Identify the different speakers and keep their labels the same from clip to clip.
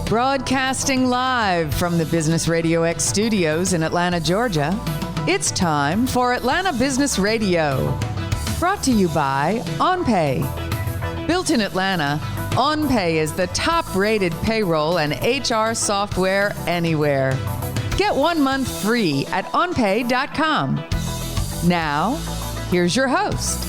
Speaker 1: Broadcasting live from the Business RadioX studios in Atlanta, Georgia, it's time for Atlanta Business Radio. Brought to you by OnPay. Built in Atlanta, OnPay is the top-rated payroll and HR software anywhere. Get 1 month free at onpay.com. Now, here's your host.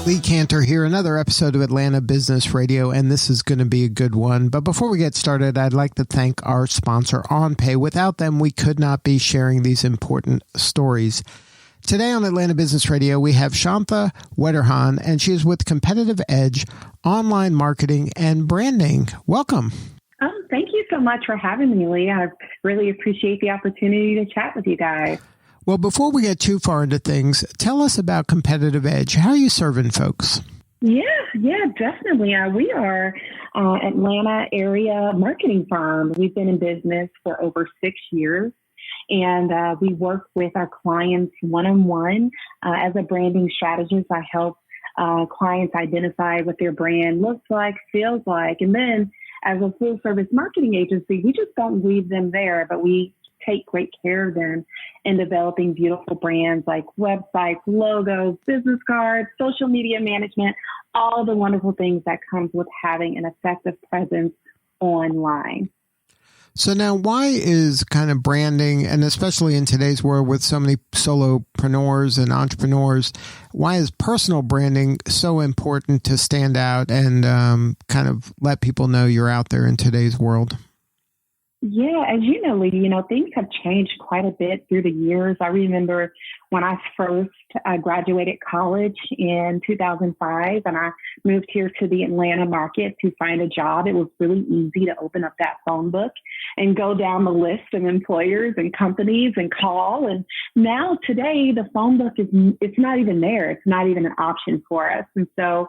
Speaker 2: Lee Cantor here, another episode of Atlanta Business Radio, and this is going to be a good one. But before we get started, I'd like to thank our sponsor, OnPay. Without them, we could not be sharing these important stories. Today on Atlanta Business Radio, we have Shantha Wetterhan, and she is with Competitive Edge, Online Marketing and Branding. Welcome.
Speaker 3: Thank you so much for having me, Lee. I really appreciate the opportunity to chat with you guys.
Speaker 2: Well, before we get too far into things, tell us about Competitive Edge. How are you serving folks?
Speaker 3: Yeah, definitely. We are Atlanta area marketing firm. We've been in business for over 6 years, and we work with our clients one-on-one. As a branding strategist, I help clients identify what their brand looks like, feels like, and then as a full-service marketing agency, we just don't leave them there, but we take great care of them in developing beautiful brands like websites, logos, business cards, social media management, all the wonderful things that comes with having an effective presence online.
Speaker 2: So now, why is kind of branding, and especially in today's world with so many solopreneurs and entrepreneurs, why is personal branding so important to stand out and kind of let people know you're out there in today's world?
Speaker 3: Yeah, as you know, Lee, things have changed quite a bit through the years. I remember when I first graduated college in 2005 and I moved here to the Atlanta market to find a job. It was really easy to open up that phone book and go down the list of employers and companies and call. And now today, the phone book it's not even there. It's not even an option for us. And so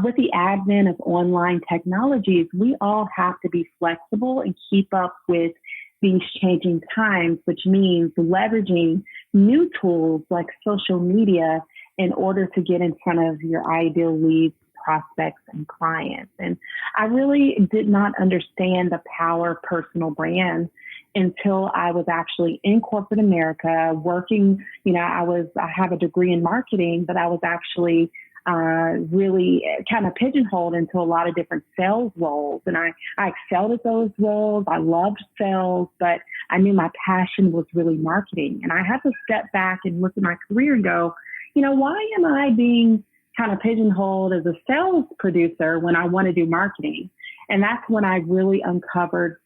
Speaker 3: with the advent of online technologies, we all have to be flexible and keep up with these changing times, which means leveraging new tools like social media in order to get in front of your ideal leads, prospects, and clients. And I really did not understand the power of personal brand until I was actually in corporate America working. I have a degree in marketing, but I was actually really kind of pigeonholed into a lot of different sales roles. And I excelled at those roles. I loved sales, but I knew my passion was really marketing. And I had to step back and look at my career and go, why am I being kind of pigeonholed as a sales producer when I want to do marketing? And that's when I really uncovered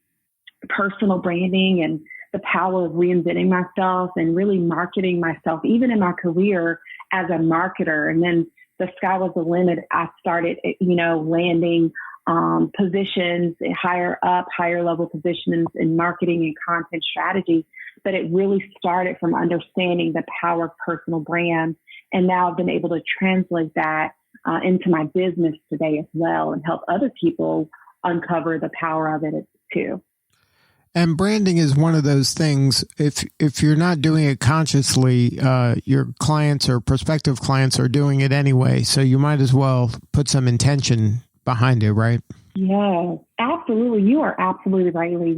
Speaker 3: personal branding and the power of reinventing myself and really marketing myself, even in my career as a marketer. And then the sky was the limit. I started, landing positions, higher level positions in marketing and content strategy. But it really started from understanding the power of personal brand. And now I've been able to translate that into my business today as well and help other people uncover the power of it too.
Speaker 2: And branding is one of those things, if you're not doing it consciously, your clients or prospective clients are doing it anyway. So you might as well put some intention behind it, right? Yeah,
Speaker 3: absolutely. You are absolutely right, Lee.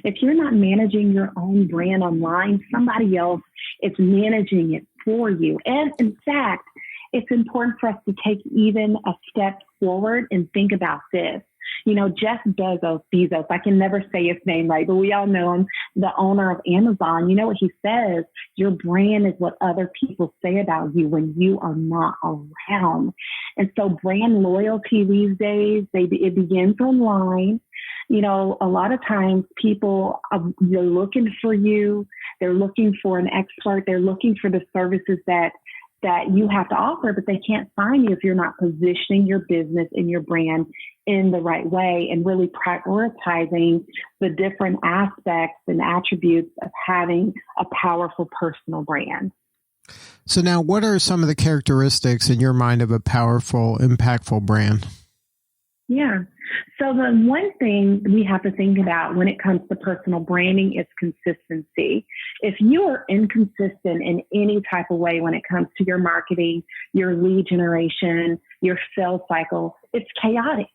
Speaker 3: If you're not managing your own brand online, somebody else is managing it for you. And in fact, it's important for us to take even a step forward and think about this. Jeff Bezos, I can never say his name right, but we all know him, the owner of Amazon. You know what he says? Your brand is what other people say about you when you are not around. And so brand loyalty these days, it begins online. A lot of times people, they're looking for you. They're looking for an expert. They're looking for the services that you have to offer, but they can't find you if you're not positioning your business and your brand in the right way and really prioritizing the different aspects and attributes of having a powerful personal brand.
Speaker 2: So now, what are some of the characteristics in your mind of a powerful, impactful brand?
Speaker 3: Yeah. So the one thing we have to think about when it comes to personal branding is consistency. If you are inconsistent in any type of way when it comes to your marketing, your lead generation, your sales cycle, it's chaotic.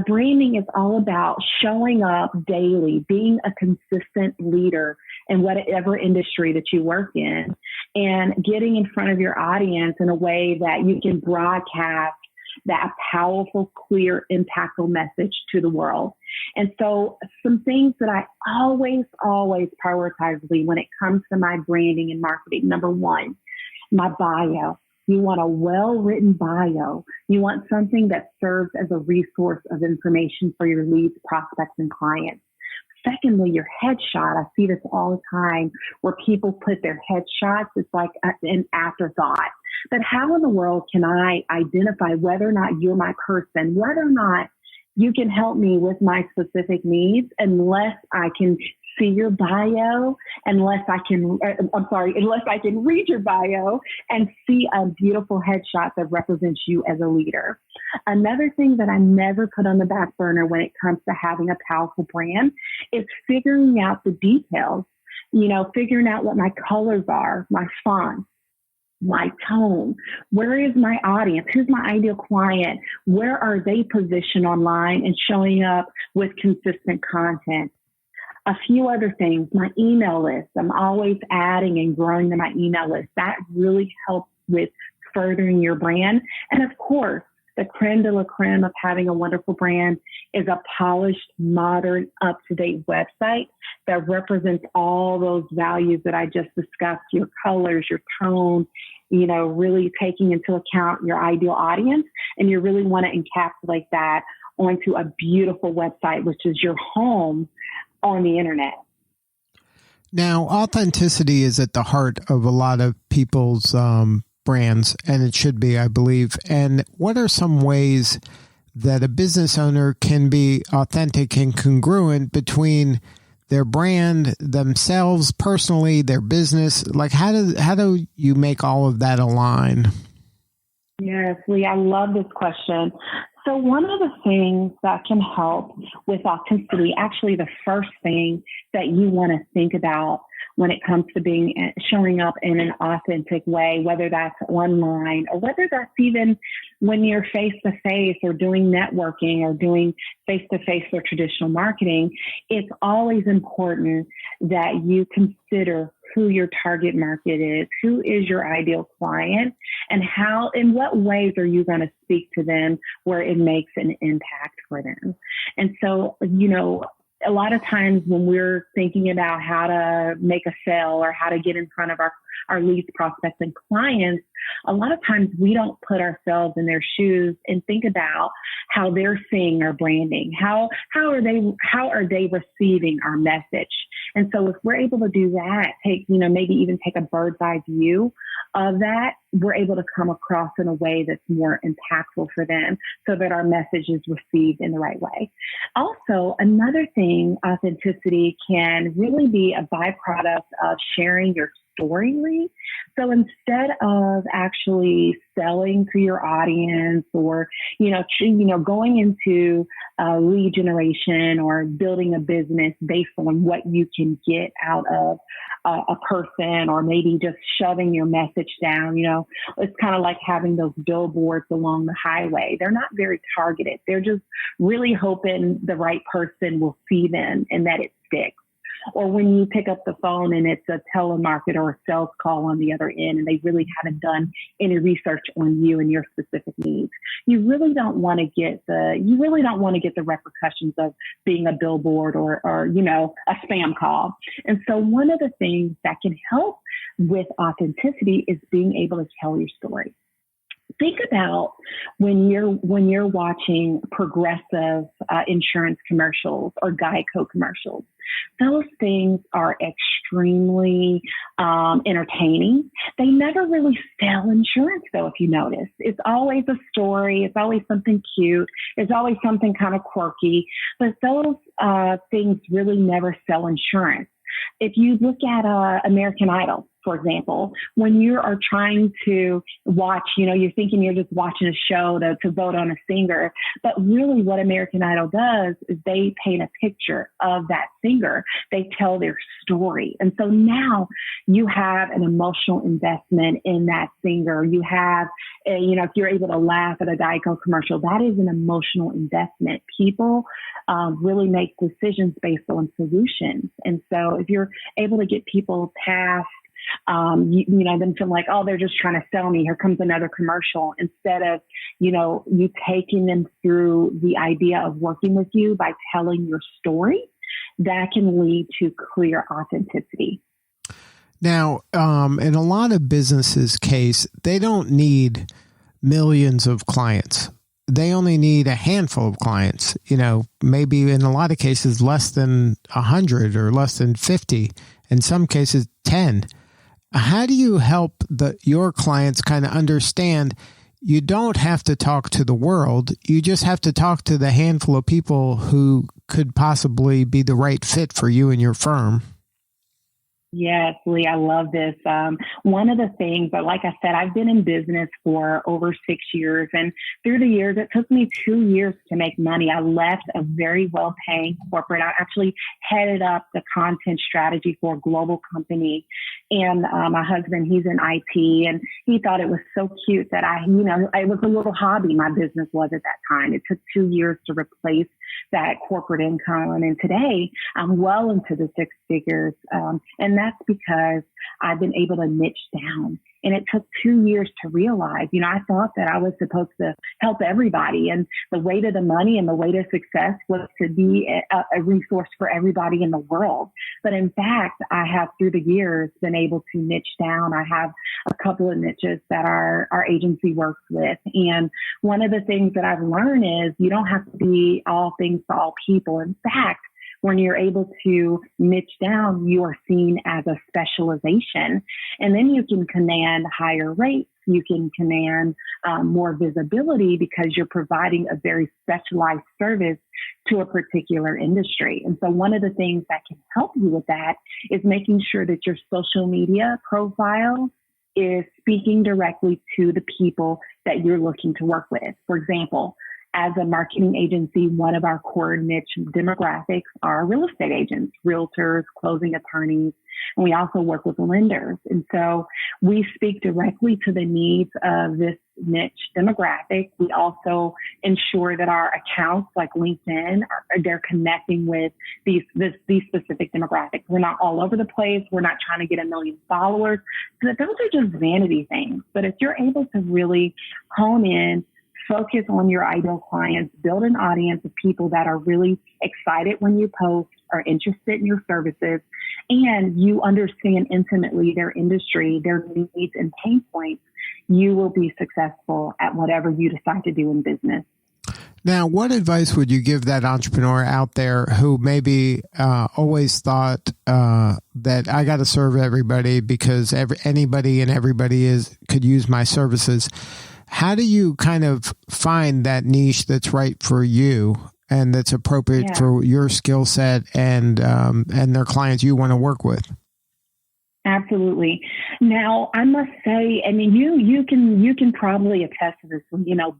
Speaker 3: Branding is all about showing up daily, being a consistent leader in whatever industry that you work in, and getting in front of your audience in a way that you can broadcast that powerful, clear, impactful message to the world. And so some things that I always prioritize, Lee, when it comes to my branding and marketing. Number one, my bio. You want a well-written bio. You want something that serves as a resource of information for your leads, prospects, and clients. Secondly, your headshot. I see this all the time where people put their headshots. It's like an afterthought. But how in the world can I identify whether or not you're my person, whether or not you can help me with my specific needs, unless I can see your bio, unless I can read your bio and see a beautiful headshot that represents you as a leader. Another thing that I never put on the back burner when it comes to having a powerful brand is figuring out the details, figuring out what my colors are, my font, my tone, where is my audience, who's my ideal client, where are they positioned online and showing up with consistent content. A few other things, my email list. I'm always adding and growing to my email list. That really helps with furthering your brand. And of course, the creme de la creme of having a wonderful brand is a polished, modern, up-to-date website that represents all those values that I just discussed, your colors, your tone, really taking into account your ideal audience. And you really want to encapsulate that onto a beautiful website, which is your home on the internet.
Speaker 2: Now, authenticity is at the heart of a lot of people's brands, and it should be, I believe. And what are some ways that a business owner can be authentic and congruent between their brand, themselves personally, their business? Like, how do you make all of that align?
Speaker 3: Yes, Lee, I love this question. So one of the things that can help with authenticity, actually the first thing that you want to think about when it comes to showing up in an authentic way, whether that's online or whether that's even when you're face-to-face or doing networking or doing face-to-face or traditional marketing, it's always important that you consider who your target market is, who is your ideal client, and in what ways are you going to speak to them where it makes an impact for them. And so, a lot of times when we're thinking about how to make a sale or how to get in front of our leads, prospects, and clients, a lot of times we don't put ourselves in their shoes and think about how they're seeing our branding. How are they receiving our message? And so if we're able to do that, maybe even take a bird's eye view of that, we're able to come across in a way that's more impactful for them so that our message is received in the right way. Also, another thing, authenticity can really be a byproduct of sharing your story, Lee. So instead of actually selling to your audience or, going into lead generation or building a business based on what you can get out of a person or maybe just shoving your message down, it's kind of like having those billboards along the highway. They're not very targeted. They're just really hoping the right person will see them and that it sticks. Or when you pick up the phone and it's a telemarketer or a sales call on the other end and they really haven't done any research on you and your specific needs. You really don't want to get the repercussions of being a billboard or a spam call. And so one of the things that can help with authenticity is being able to tell your story. Think about when you're watching Progressive insurance commercials or Geico commercials. Those things are extremely entertaining. They never really sell insurance, though, if you notice. It's always a story. It's always something cute. It's always something kind of quirky. But those things really never sell insurance. If you look at American Idol, for example, when you are trying to watch, you're thinking you're just watching a show to vote on a singer. But really what American Idol does is they paint a picture of that singer. They tell their story. And so now you have an emotional investment in that singer. You have, if you're able to laugh at a Geico commercial, that is an emotional investment. People really make decisions based on solutions. And so if you're able to get people past them feel like, oh, they're just trying to sell me. Here comes another commercial. Instead of, you taking them through the idea of working with you by telling your story, that can lead to clear authenticity.
Speaker 2: Now, in a lot of businesses' case, they don't need millions of clients. They only need a handful of clients, maybe in a lot of cases less than 100 or less than 50, in some cases 10. How do you help your clients kind of understand you don't have to talk to the world, you just have to talk to the handful of people who could possibly be the right fit for you and your firm?
Speaker 3: Yes, Lee, I love this. One of the things, but like I said, I've been in business for over 6 years, and through the years, it took me 2 years to make money. I left a very well-paying corporate. I actually headed up the content strategy for a global company. And my husband, he's in IT, and he thought it was so cute that it was a little hobby my business was at that time. It took 2 years to replace that corporate income. And today I'm well into the six figures. And that's because I've been able to niche down. And it took 2 years to realize, I thought that I was supposed to help everybody. And the way to the money and the way to success was to be a resource for everybody in the world. But in fact, I have through the years been able to niche down. I have a couple of niches that our agency works with. And one of the things that I've learned is you don't have to be all things to all people. In fact, when you're able to niche down, you are seen as a specialization. And then you can command higher rates. You can command more visibility because you're providing a very specialized service to a particular industry. And so one of the things that can help you with that is making sure that your social media profile is speaking directly to the people that you're looking to work with. For example, as a marketing agency, one of our core niche demographics are real estate agents, realtors, closing attorneys, and we also work with lenders. And so we speak directly to the needs of this niche demographic. We also ensure that our accounts like LinkedIn, they're connecting with these specific demographics. We're not all over the place. We're not trying to get 1 million followers. Those are just vanity things. But if you're able to really hone in, focus on your ideal clients, build an audience of people that are really excited when you post, are interested in your services, and you understand intimately their industry, their needs and pain points, you will be successful at whatever you decide to do in business.
Speaker 2: Now, what advice would you give that entrepreneur out there who maybe always thought that I got to serve everybody because anybody and everybody could use my services? How do you kind of find that niche that's right for you and that's appropriate for your skill set and their clients you want to work with?
Speaker 3: Absolutely. Now, I must say, I mean, you can probably attest to this.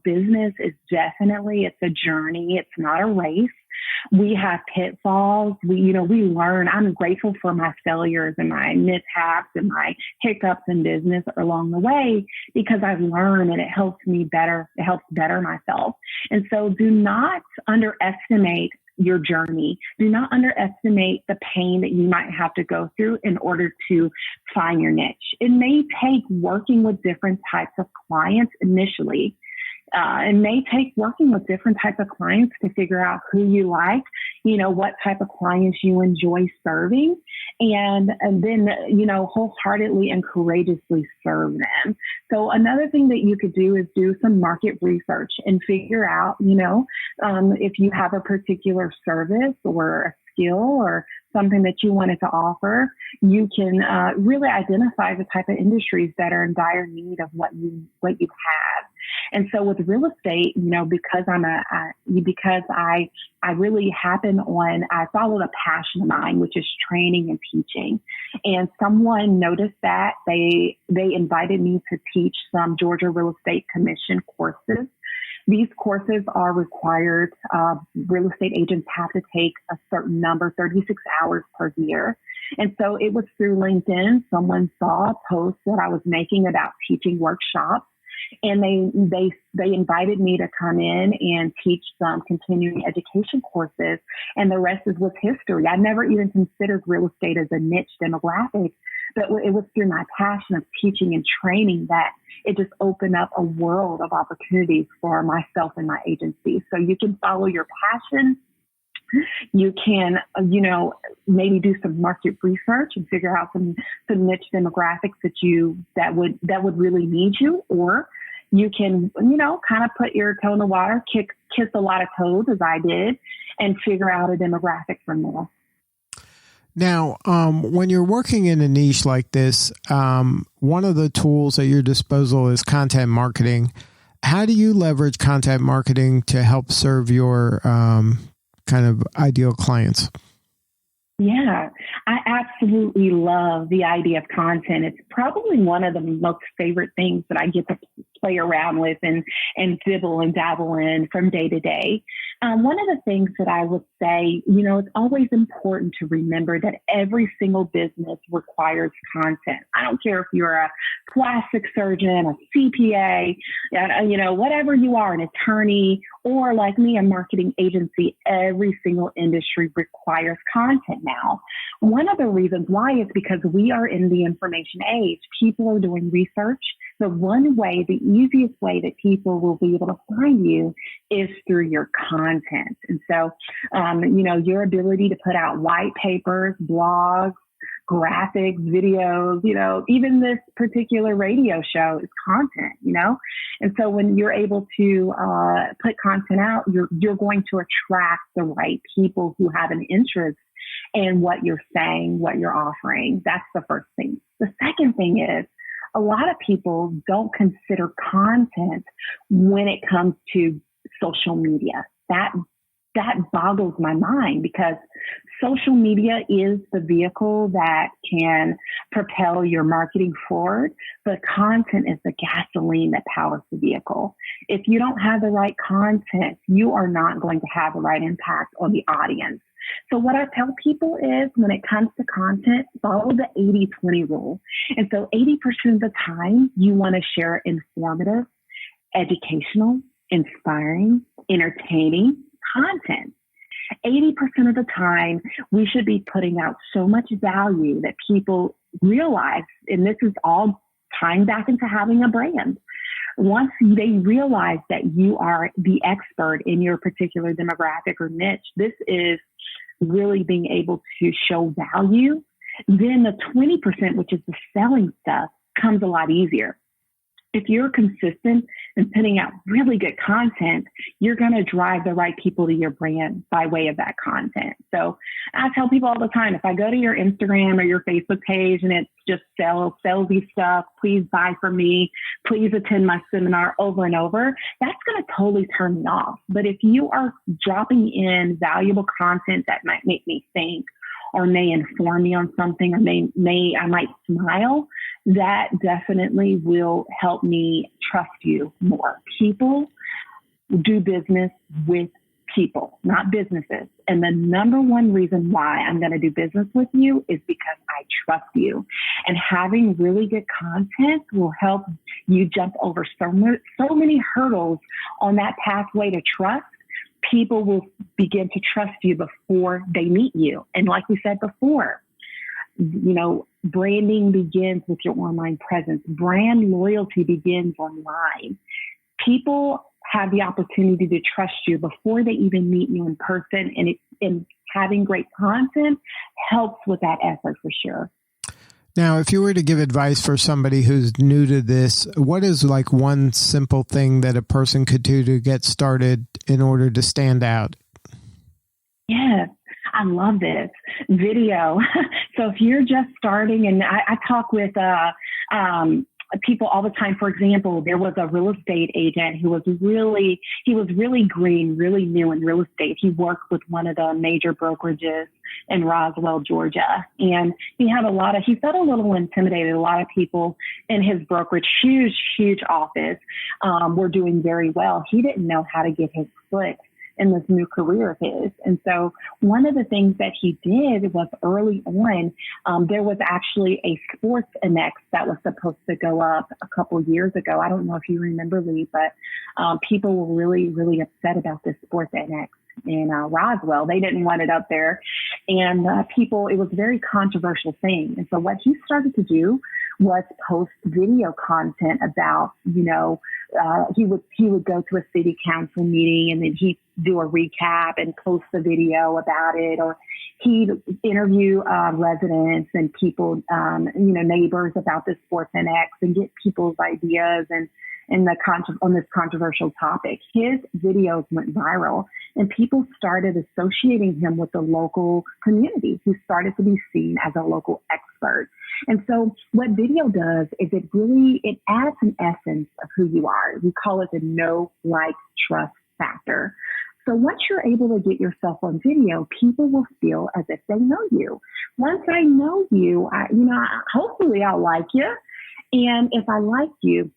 Speaker 3: Business is it's a journey. It's not a race. We have pitfalls. We learn. I'm grateful for my failures and my mishaps and my hiccups in business along the way because I've learned and it helps me better. It helps better myself. And so do not underestimate your journey. Do not underestimate the pain that you might have to go through in order to find your niche. It may take working with different types of clients initially. It may take working with different types of clients to figure out who you like, what type of clients you enjoy serving, and then, wholeheartedly and courageously serve them. So another thing that you could do is do some market research and figure out, if you have a particular service or a skill or something that you wanted to offer, you can really identify the type of industries that are in dire need of what you have. And so with real estate, because I really I followed a passion of mine, which is training and teaching. And someone noticed that they invited me to teach some Georgia Real Estate Commission courses. These courses are required. Real estate agents have to take a certain number, 36 hours per year. And so it was through LinkedIn. Someone saw a post that I was making about teaching workshops, and they invited me to come in and teach some continuing education courses. And the rest was history. I never even considered real estate as a niche demographic, but it was through my passion of teaching and training that it just opened up a world of opportunities for myself and my agency. So you can follow your passion. You can, maybe do some market research and figure out some niche demographics that would really need you, or you can, kind of put your toe in the water, kiss a lot of toes as I did, and figure out a demographic from there.
Speaker 2: Now, when you're working in a niche like this, one of the tools at your disposal is content marketing. How do you leverage content marketing to help serve your kind of ideal clients?
Speaker 3: Yeah, I absolutely love the idea of content. It's probably one of the most favorite things that I get to play around with and dibble and dabble in from day to day. One of the things that I would say, it's always important to remember that every single business requires content. I don't care if you're a plastic surgeon, a CPA, whatever you are, an attorney, or like me, a marketing agency, every single industry requires content now. One of the reasons why is because we are in the information age. People are doing research. The easiest way that people will be able to find you is through your content. And so, your ability to put out white papers, blogs, graphics, videos, even this particular radio show is content, And so when you're able to put content out, you're going to attract the right people who have an interest in what you're saying, what you're offering. That's the first thing. The second thing is, a lot of people don't consider content when it comes to social media. That boggles my mind, because social media is the vehicle that can propel your marketing forward, but content is the gasoline that powers the vehicle. If you don't have the right content, you are not going to have the right impact on the audience. So what I tell people is, when it comes to content, follow the 80-20 rule. And so 80% of the time, you want to share informative, educational, inspiring, entertaining content. 80% of the time, we should be putting out so much value that people realize, and this is all tying back into having a brand. Once they realize that you are the expert in your particular demographic or niche, this is really being able to show value. Then the 20%, which is the selling stuff, comes a lot easier. If you're consistent in putting out really good content, you're going to drive the right people to your brand by way of that content. So I tell people all the time, if I go to your Instagram or your Facebook page and it's just salesy stuff, please buy from me, please attend my seminar over and over, that's going to totally turn me off. But if you are dropping in valuable content that might make me think, or may inform me on something, or I might smile, that definitely will help me trust you more. People do business with people, not businesses. And the number one reason why I'm going to do business with you is because I trust you. And having really good content will help you jump over so many hurdles on that pathway to trust. People will begin to trust you before they meet you. And like we said before, branding begins with your online presence. Brand loyalty begins online. People have the opportunity to trust you before they even meet you in person. And having great content helps with that effort for sure.
Speaker 2: Now, if you were to give advice for somebody who's new to this, what is like one simple thing that a person could do to get started in order to stand out?
Speaker 3: Yes, I love this. Video. So if you're just starting, and I talk with people all the time. For example, there was a real estate agent who was really green, really new in real estate. He worked with one of the major brokerages in Roswell, Georgia. And he felt a little intimidated. A lot of people in his brokerage, huge office, were doing very well. He didn't know how to get his foot in this new career of his. And so one of the things that he did was early on, there was actually a sports index that was supposed to go up a couple years ago. I don't know if you remember, Lee, but people were really, really upset about this sports index in Roswell. They didn't want it up there. And it was a very controversial thing. And so what he started to do was post video content about, he would go to a city council meeting and then he'd do a recap and post a video about it, or he'd interview residents and people, neighbors about the sports annex and get people's ideas and on this controversial topic. His videos went viral and people started associating him with the local community. He started to be seen as a local expert. And so what video does is it adds an essence of who you are. We call it the know, like, trust factor. So once you're able to get yourself on video, people will feel as if they know you. Once I know you, hopefully I'll like you. And if I like you,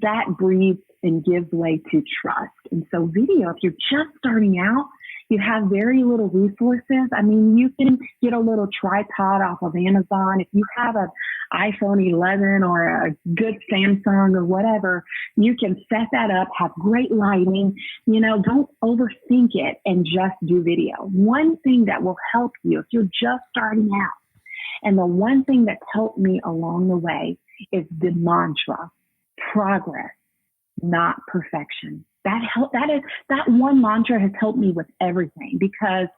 Speaker 3: that breeds and gives way to trust. And so video, if you're just starting out, you have very little resources. I mean, you can get a little tripod off of Amazon. If you have an iPhone 11 or a good Samsung or whatever, you can set that up, have great lighting. Don't overthink it and just do video. One thing that will help you if you're just starting out, and the one thing that's helped me along the way is the mantra: progress, not perfection. That one mantra has helped me with everything, because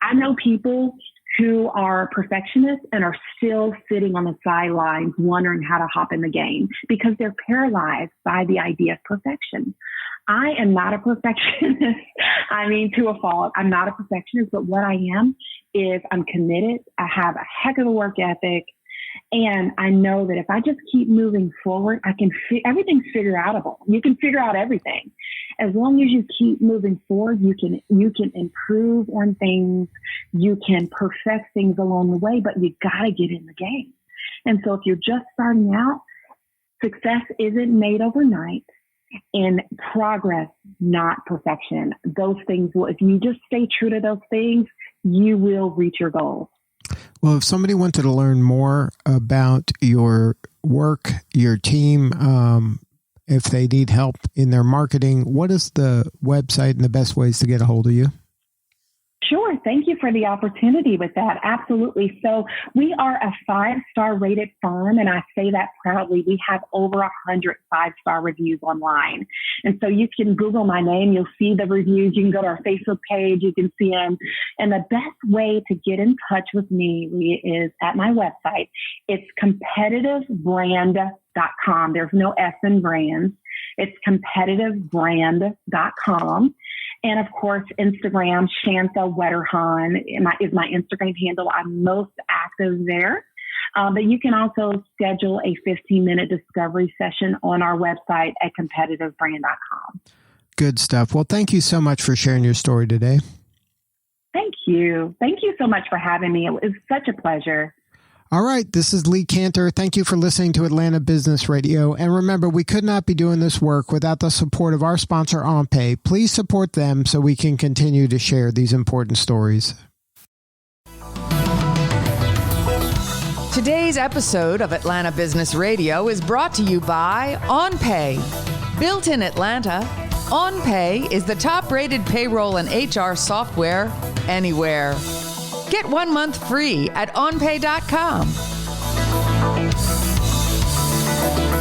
Speaker 3: I know people who are perfectionists and are still sitting on the sidelines wondering how to hop in the game because they're paralyzed by the idea of perfection. I am not a perfectionist. To a fault. I'm not a perfectionist, but what I am is I'm committed. I have a heck of a work ethic. And I know that if I just keep moving forward, everything's figure outable. You can figure out everything. As long as you keep moving forward, you can improve on things. You can perfect things along the way, but you got to get in the game. And so if you're just starting out, success isn't made overnight, and progress, not perfection. Those things if you just stay true to those things, you will reach your goals.
Speaker 2: Well, if somebody wanted to learn more about your work, your team, if they need help in their marketing, what is the website and the best ways to get a hold of you?
Speaker 3: Sure. Thank you for the opportunity with that. Absolutely. So we are a 5-star rated firm, and I say that proudly. We have over 100 5-star reviews online. And so you can Google my name. You'll see the reviews. You can go to our Facebook page. You can see them. And the best way to get in touch with me is at my website. It's competitivebrand.com. There's no S in brands. It's competitivebrand.com. And of course, Instagram, Shantha Wetterhan is my Instagram handle. I'm most active there. But you can also schedule a 15-minute discovery session on our website at competitivebrand.com.
Speaker 2: Good stuff. Well, thank you so much for sharing your story today.
Speaker 3: Thank you. Thank you so much for having me. It was such a pleasure.
Speaker 2: All right, this is Lee Cantor. Thank you for listening to Atlanta Business Radio. And remember, we could not be doing this work without the support of our sponsor, OnPay. Please support them so we can continue to share these important stories.
Speaker 1: Today's episode of Atlanta Business Radio is brought to you by OnPay. Built in Atlanta, OnPay is the top-rated payroll and HR software anywhere. Get 1 month free at onpay.com.